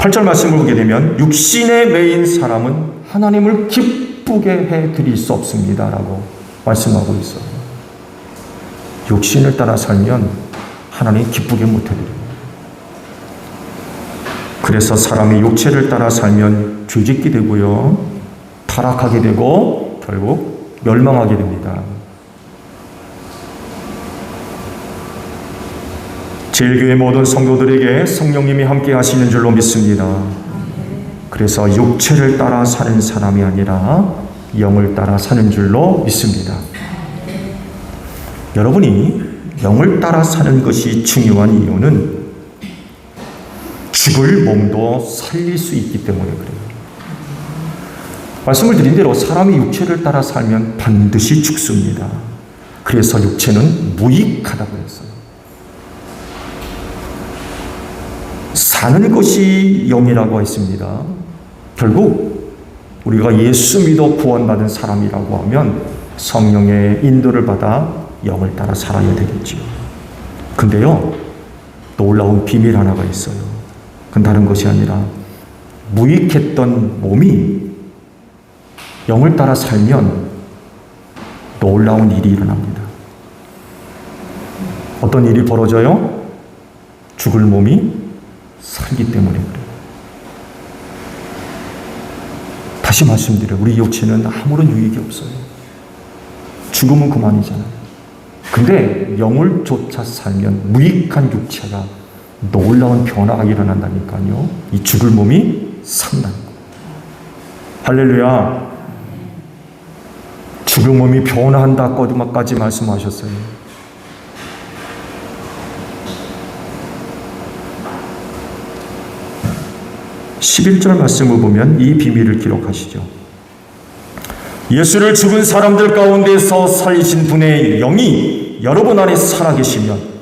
8절 말씀을 보게 되면 육신에 매인 사람은 하나님을 기쁘게 해드릴 수 없습니다. 라고 말씀하고 있어요. 육신을 따라 살면 하나님 기쁘게 못해드려요. 그래서 사람이 육체를 따라 살면 죄짓게 되고요, 타락하게 되고 결국 멸망하게 됩니다. 제일교회 모든 성도들에게 성령님이 함께 하시는 줄로 믿습니다. 그래서 육체를 따라 사는 사람이 아니라 영을 따라 사는 줄로 믿습니다. 여러분이 영을 따라 사는 것이 중요한 이유는 죽을 몸도 살릴 수 있기 때문에 그래요. 말씀을 드린 대로 사람이 육체를 따라 살면 반드시 죽습니다. 그래서 육체는 무익하다고 했어요. 사는 것이 영이라고 했습니다. 결국 우리가 예수 믿어 구원받은 사람이라고 하면 성령의 인도를 받아 영을 따라 살아야 되겠지요. 근데요, 놀라운 비밀 하나가 있어요. 그건 다른 것이 아니라 무익했던 몸이 영을 따라 살면 놀라운 일이 일어납니다. 어떤 일이 벌어져요? 죽을 몸이 살기 때문에 그래요. 다시 말씀드려요. 우리 육체는 아무런 유익이 없어요. 죽으면 그만이잖아요. 근데 영을 쫓아 살면 무익한 육체가 놀라운 변화가 일어난다니까요. 이 죽을 몸이 산다는 거예요. 할렐루야. 죽을 몸이 변화한다까지 말씀하셨어요. (11절) 말씀을 보면 이 비밀을 기록하시죠. 예수를 죽은 사람들 가운데서 살리신 분의 영이 여러분 안에 살아계시면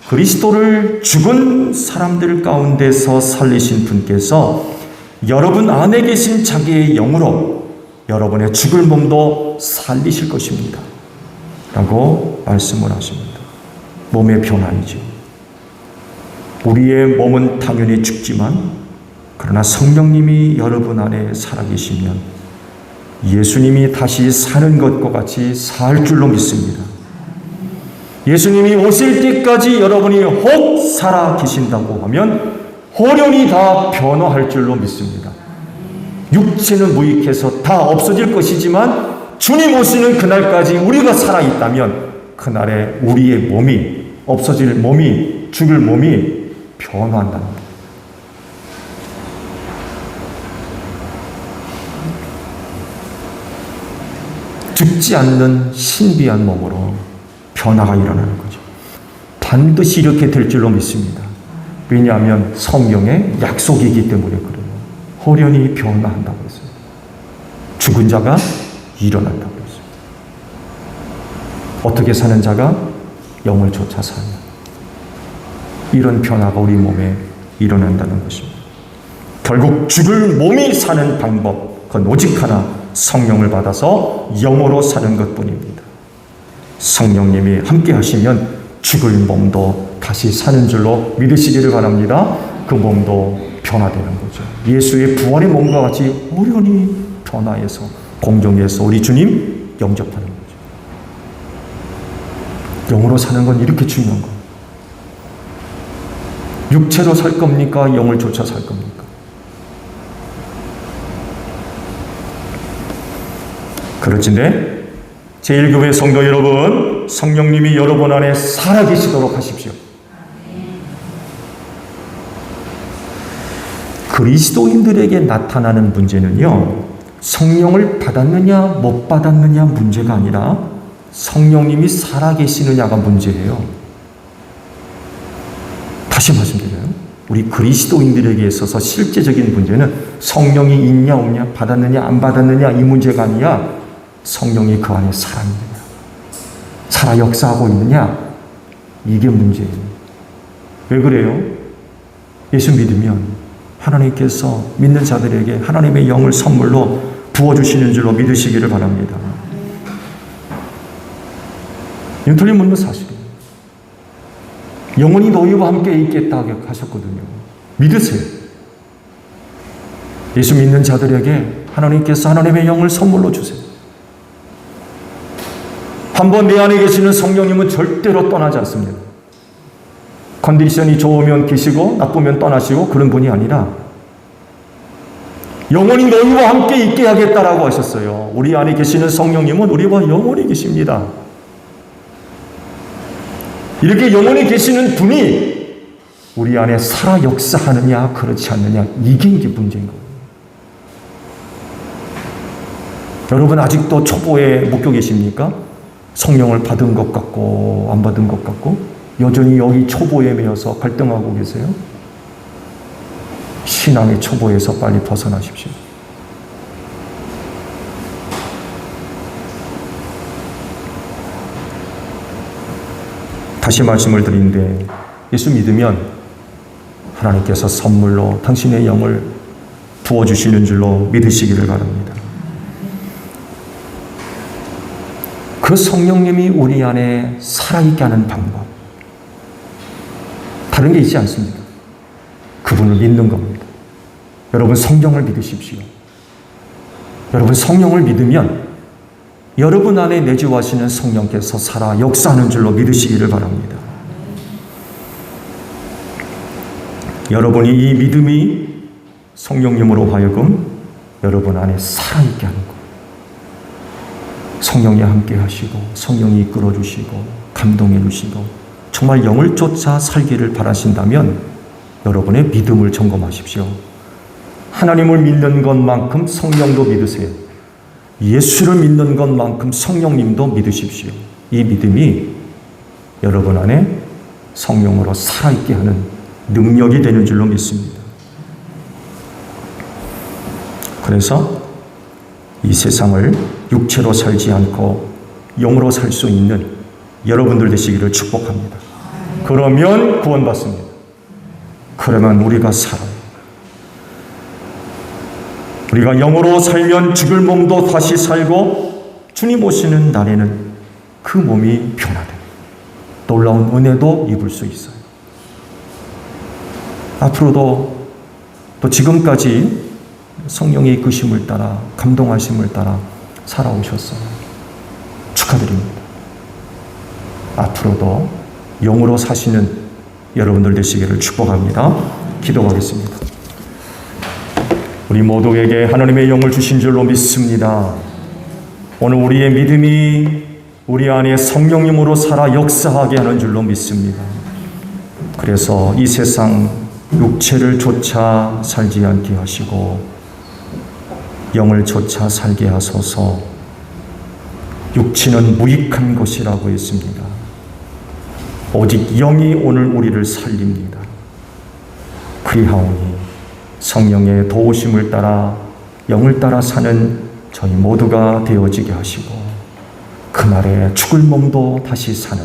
그리스도를 죽은 사람들 가운데서 살리신 분께서 여러분 안에 계신 자기의 영으로 여러분의 죽을 몸도 살리실 것입니다. 라고 말씀을 하십니다. 몸의 변화이죠. 우리의 몸은 당연히 죽지만 그러나 성령님이 여러분 안에 살아계시면 예수님이 다시 사는 것과 같이 살 줄로 믿습니다. 예수님이 오실 때까지 여러분이 혹 살아 계신다고 하면 호련히 다 변화할 줄로 믿습니다. 육체는 무익해서 다 없어질 것이지만 주님 오시는 그날까지 우리가 살아있다면 그날에 우리의 몸이 없어질 몸이 죽을 몸이 변화한다는 거예요. 죽지 않는 신비한 몸으로 변화가 일어나는 거죠. 반드시 이렇게 될 줄로 믿습니다. 왜냐하면 성경의 약속이기 때문에 그래요. 호련히 변화한다고 했어요. 죽은 자가 일어난다고 했어요. 어떻게 사는 자가 영을 쫓아 사냐. 이런 변화가 우리 몸에 일어난다는 것입니다. 결국 죽을 몸이 사는 방법, 그건 오직 하나, 성령을 받아서 영으로 사는 것뿐입니다. 성령님이 함께 하시면 죽을 몸도 다시 사는 줄로 믿으시기를 바랍니다. 그 몸도 변화되는 거죠. 예수의 부활의 몸과 같이 호련히 변화해서 공정에서 우리 주님 영접하는 거죠. 영으로 사는 건 이렇게 중요한 거예요. 육체로 살 겁니까? 영을 쫓아 살 겁니까? 그렇진데 제1교회 성도 여러분, 성령님이 여러분 안에 살아계시도록 하십시오. 그리스도인들에게 나타나는 문제는요, 성령을 받았느냐 못 받았느냐 문제가 아니라 성령님이 살아계시느냐가 문제예요. 다시 말씀드려요. 우리 그리스도인들에게 있어서 실제적인 문제는 성령이 있냐 없냐, 받았느냐 안 받았느냐 이 문제가 아니라 성령이 그 안에 살아있느냐, 살아 역사하고 있느냐, 이게 문제예요. 왜 그래요? 예수 믿으면 하나님께서 믿는 자들에게 하나님의 영을 선물로 부어주시는 줄로 믿으시기를 바랍니다. 이건 틀림없는 사실이에요. 영원히 너희와 함께 있겠다 하셨거든요. 믿으세요. 예수 믿는 자들에게 하나님께서 하나님의 영을 선물로 주세요. 한번 내 안에 계시는 성령님은 절대로 떠나지 않습니다. 컨디션이 좋으면 계시고 나쁘면 떠나시고 그런 분이 아니라 영원히 너희와 함께 있게 하겠다라고 하셨어요. 우리 안에 계시는 성령님은 우리와 영원히 계십니다. 이렇게 영원히 계시는 분이 우리 안에 살아 역사하느냐 그렇지 않느냐 이게 문제인 거예요. 여러분 아직도 초보에 묶여 계십니까? 성령을 받은 것 같고 안 받은 것 같고 여전히 여기 초보에 매여서 갈등하고 계세요? 신앙의 초보에서 빨리 벗어나십시오. 다시 말씀을 드리는데 예수 믿으면 하나님께서 선물로 당신의 영을 부어주시는 줄로 믿으시기를 바랍니다. 그 성령님이 우리 안에 살아있게 하는 방법 다른 게 있지 않습니다. 그분을 믿는 겁니다. 여러분 성령을 믿으십시오. 여러분 성령을 믿으면 여러분 안에 내주하시는 성령께서 살아 역사하는 줄로 믿으시기를 바랍니다. 여러분이 이 믿음이 성령님으로 하여금 여러분 안에 살아있게 하는 것. 성령이 함께 하시고 성령이 이끌어 주시고 감동해 주시고 정말 영을 쫓아 살기를 바라신다면 여러분의 믿음을 점검하십시오. 하나님을 믿는 것만큼 성령도 믿으세요. 예수를 믿는 것만큼 성령님도 믿으십시오. 이 믿음이 여러분 안에 성령으로 살아있게 하는 능력이 되는 줄로 믿습니다. 그래서 이 세상을 육체로 살지 않고 영으로 살 수 있는 여러분들 되시기를 축복합니다. 그러면 구원받습니다. 그러면 우리가 살아요. 우리가 영으로 살면 죽을 몸도 다시 살고 주님 오시는 날에는 그 몸이 변화됩니다. 놀라운 은혜도 입을 수 있어요. 앞으로도 또 지금까지 성령의 이끄심을 따라 감동하심을 따라 살아오셨어요. 축하드립니다. 앞으로도 영으로 사시는 여러분들 되시기를 축복합니다. 기도하겠습니다. 우리 모두에게 하나님의 영을 주신 줄로 믿습니다. 오늘 우리의 믿음이 우리 안에 성령님으로 살아 역사하게 하는 줄로 믿습니다. 그래서 이 세상 육체를 쫓아 살지 않게 하시고 영을 쫓아 살게 하소서. 육체는 무익한 것이라고 했습니다. 오직 영이 오늘 우리를 살립니다. 그리하오니 성령의 도우심을 따라 영을 따라 사는 저희 모두가 되어지게 하시고 그날에 죽을 몸도 다시 사는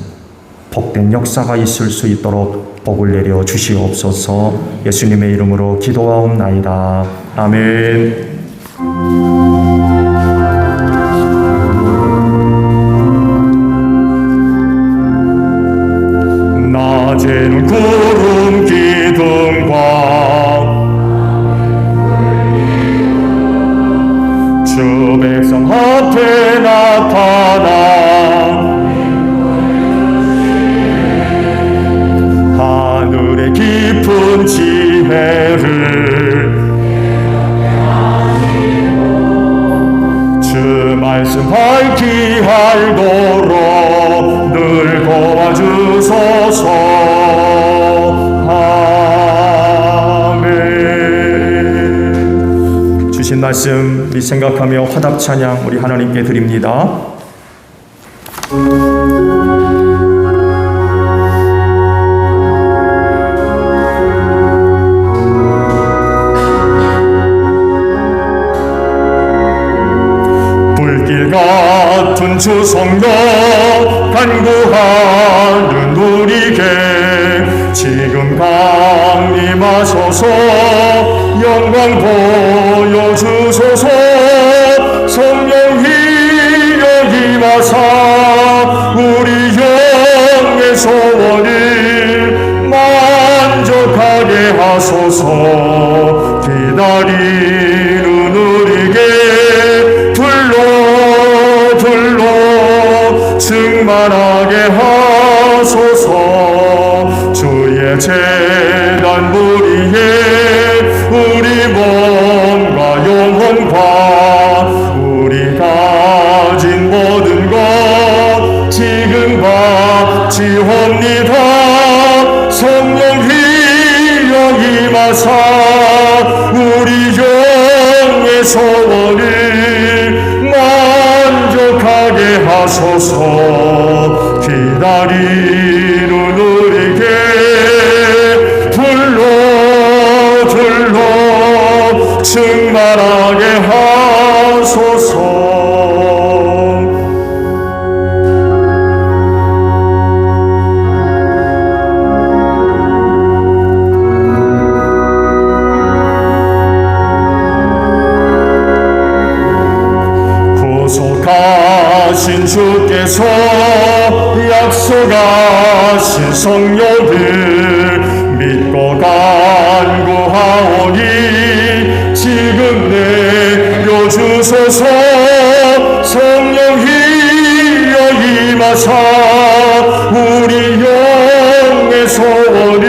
복된 역사가 있을 수 있도록 복을 내려 주시옵소서. 예수님의 이름으로 기도하옵나이다. 아멘. 낮에는 구름 기둥과 주 백성 앞에 나타나 하늘의 깊은 지혜를 주 말씀 밝히 알도록 늘 도와주소서. 아멘. 주신 말씀 우리 생각하며 화답 찬양 우리 하나님께 드립니다. 같은 주 성령 간구하는 우리에게 지금 강림하소서. 영광 보여주소서. 성령 이여 임하사 우리 영의 소원을 만족하게 하소서. 기다리는 우리에게 불러 충만하게 하소서. 주의 제단 무리에 우리 몸과 영혼과 우리 가진 모든 것 지금 바치옵니다. 성령 휘여 임하사 우리 영의 소원을 만족하게 하소서. 기다리는 우리에게 불러 충만하게 하소서. 구속하신 주께서 약속하신 성령을 믿고 간구하오니 지금 내려주소서. 성령 휘여 임하사 우리 영의 소원을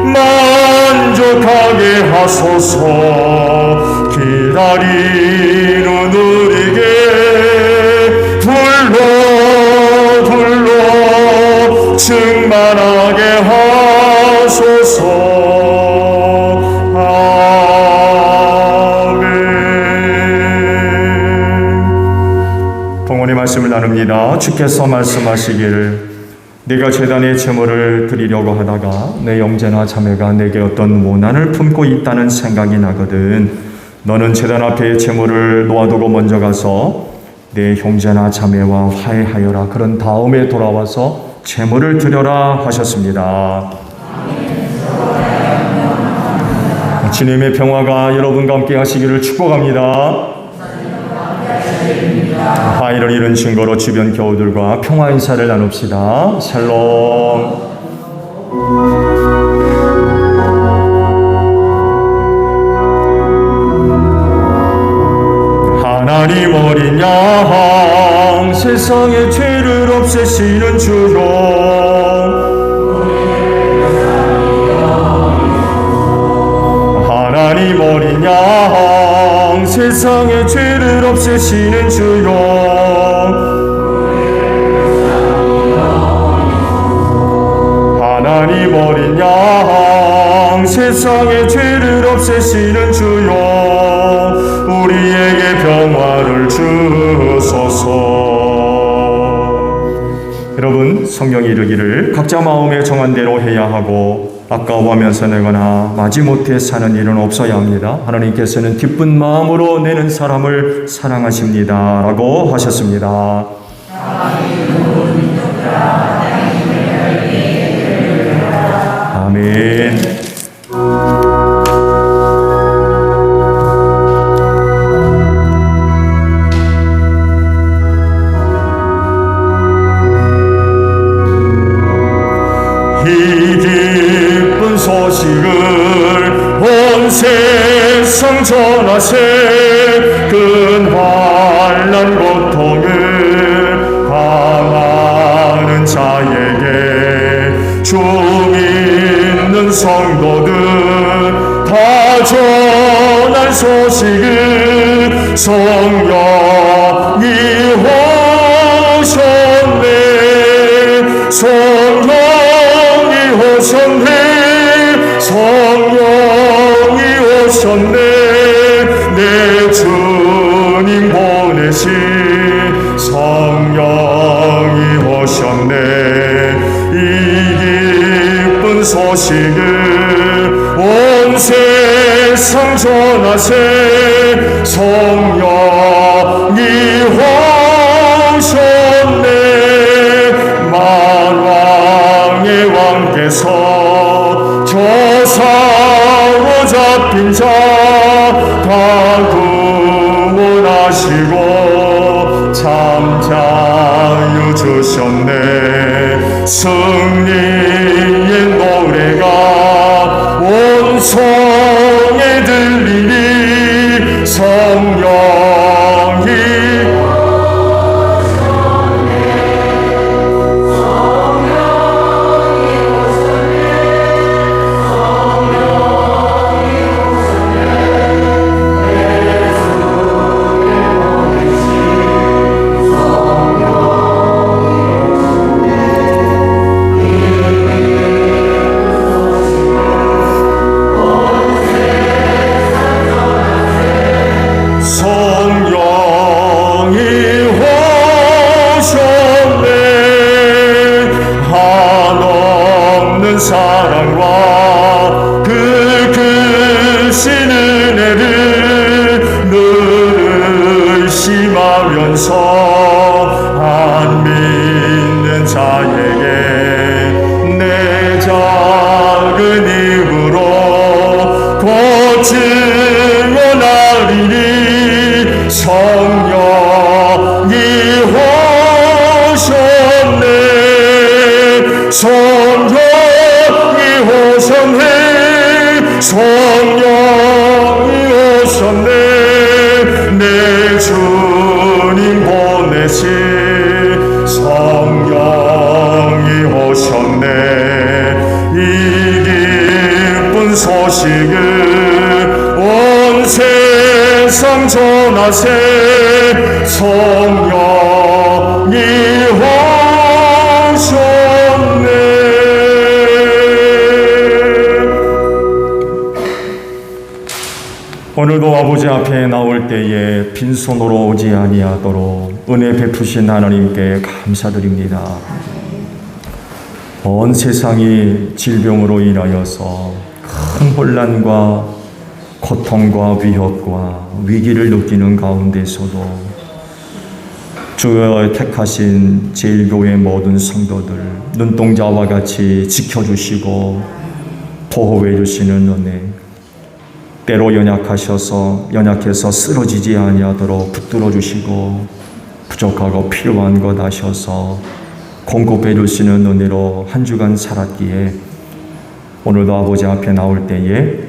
만족하게 하소서. 기다리는 우리에게 불러 충만하게 하소서. 아멘. 봉헌의 말씀을 나눕니다. 주께서 말씀하시기를 네가 제단에 제물을 드리려고 하다가 내 형제나 자매가 내게 어떤 모난을 품고 있다는 생각이 나거든 너는 제단 앞에 제물을 놓아두고 먼저 가서 내 형제나 자매와 화해하여라. 그런 다음에 돌아와서 제물을 드려라 하셨습니다. 주님의 평화가 여러분과 함께 하시기를 축복합니다. 화해를 이룬 증거로 주변 교우들과 평화 인사를 나눕시다. 샬롬. 하나님 어린 양 세상의 죄를 없애시는 주여 하나님 어린 양 세상의 죄를 없애시는 주여 하나님 어린 양 세상의 죄를 없애시는 주여 우리에게 평화를 주소서. 여러분 성경이 이르기를 각자 마음에 정한 대로 해야 하고 아까워하면서 내거나 마지못해 사는 일은 없어야 합니다. 하나님께서는 기쁜 마음으로 내는 사람을 사랑하십니다 라고 하셨습니다. 아멘. 이 기쁜 소식을 온 세상 전하세. 근환난 고통을 당하는 자에게 주 믿는 성도들 다 전할 소식을 성령이 오셨네. 성령이 오셨네. 내 주님 보내신 성령이 오셨네. 이 기쁜 소식을 온 세상 전하세. 성령이 오셨네. 만왕의 왕께서 저사로 잡힌 자 다 구원하시고 잠자유 주셨네. 승리의 노래가 온 성에 들리니 성령이 자에게 내 작은 입으로 고침을 하리니 성령이 오셨네. 성령이 오셨네. 성령이 오셨네. 내 주님 보내신 성령이 오셨네. 이 기쁜 소식을 온 세상 전하세. 성령이 오셨네. 오늘도 아버지 앞에 나올 때에 빈손으로 오지 아니하도록 은혜 베푸신 하나님께 감사드립니다. 온 세상이 질병으로 인하여서 큰 혼란과 고통과 위협과 위기를 느끼는 가운데서도 주의 택하신 제일교회 모든 성도들 눈동자와 같이 지켜주시고 보호해 주시는 은혜, 때로 연약해서 쓰러지지 아니하도록 붙들어 주시고 부족하고 필요한 것 아셔서 공급해 주시는 은혜로 한 주간 살았기에 오늘도 아버지 앞에 나올 때에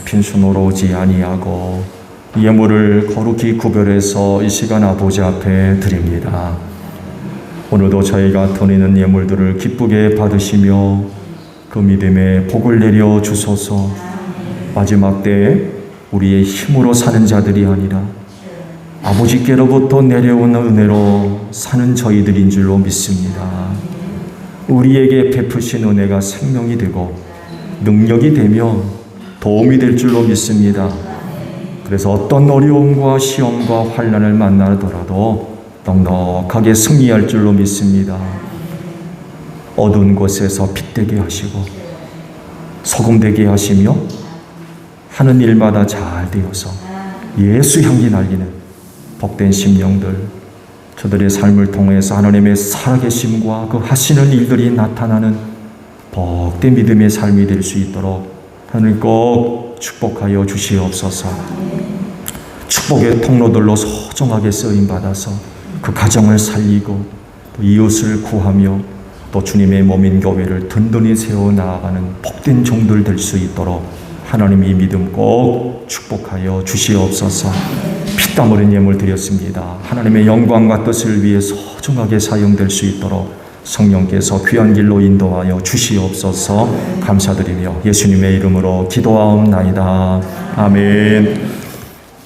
빈손으로 오지 아니하고 예물을 거룩히 구별해서 이 시간 아버지 앞에 드립니다. 오늘도 저희가 드리는 예물들을 기쁘게 받으시며 그 믿음에 복을 내려 주소서. 마지막 때에 우리의 힘으로 사는 자들이 아니라 아버지께로부터 내려온 은혜로 사는 저희들인 줄로 믿습니다. 우리에게 베푸신 은혜가 생명이 되고 능력이 되며 도움이 될 줄로 믿습니다. 그래서 어떤 어려움과 시험과 환난을 만나더라도 넉넉하게 승리할 줄로 믿습니다. 어두운 곳에서 빛 되게 하시고 소금 되게 하시며 하는 일마다 잘 되어서 예수 향기 날리는 복된 심령들, 저들의 삶을 통해서 하나님의 살아계심과 그 하시는 일들이 나타나는 복된 믿음의 삶이 될 수 있도록 하나님 꼭 축복하여 주시옵소서. 축복의 통로들로 소중하게 쓰임받아서 그 가정을 살리고 또 이웃을 구하며 또 주님의 몸인 교회를 든든히 세워 나아가는 복된 종들 될 수 있도록 하나님 이 믿음 꼭 축복하여 주시옵소서. 피땀 흘린 예물 드렸습니다. 하나님의 영광과 뜻을 위해 소중하게 사용될 수 있도록 성령께서 귀한 길로 인도하여 주시옵소서. 감사드리며 예수님의 이름으로 기도하옵나이다. 아멘.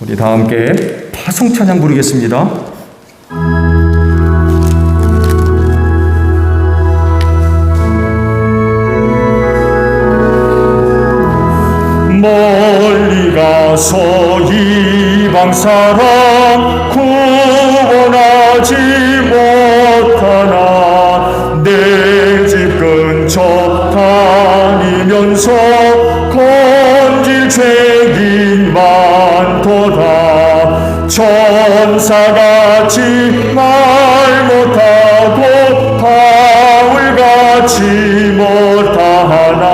우리 다 함께 파송 찬양 부르겠습니다. 멀리 가서 이방 사람 구원하지 못하나 내 집 근처 다니면서 건질 죄인 많도다. 천사같이 말 못하고 바울같이 못하나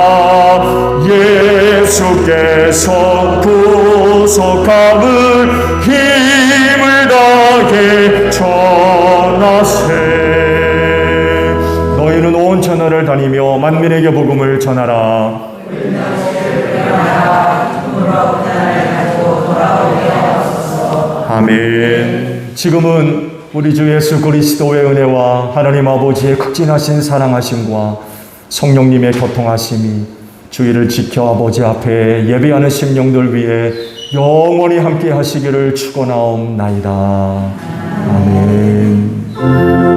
예수께서 구속함을 힘을 다해 전하세. 너희는 온 천하를 다니며 만민에게 복음을 전하라. 아멘. 지금은 우리 주 예수 그리스도의 은혜와 하나님 아버지의 극진하신 사랑하심과 성령님의 교통하심이 주의를 지켜 아버지 앞에 예배하는 심령들 위해 영원히 함께 하시기를 축원하옵나이다. 아멘.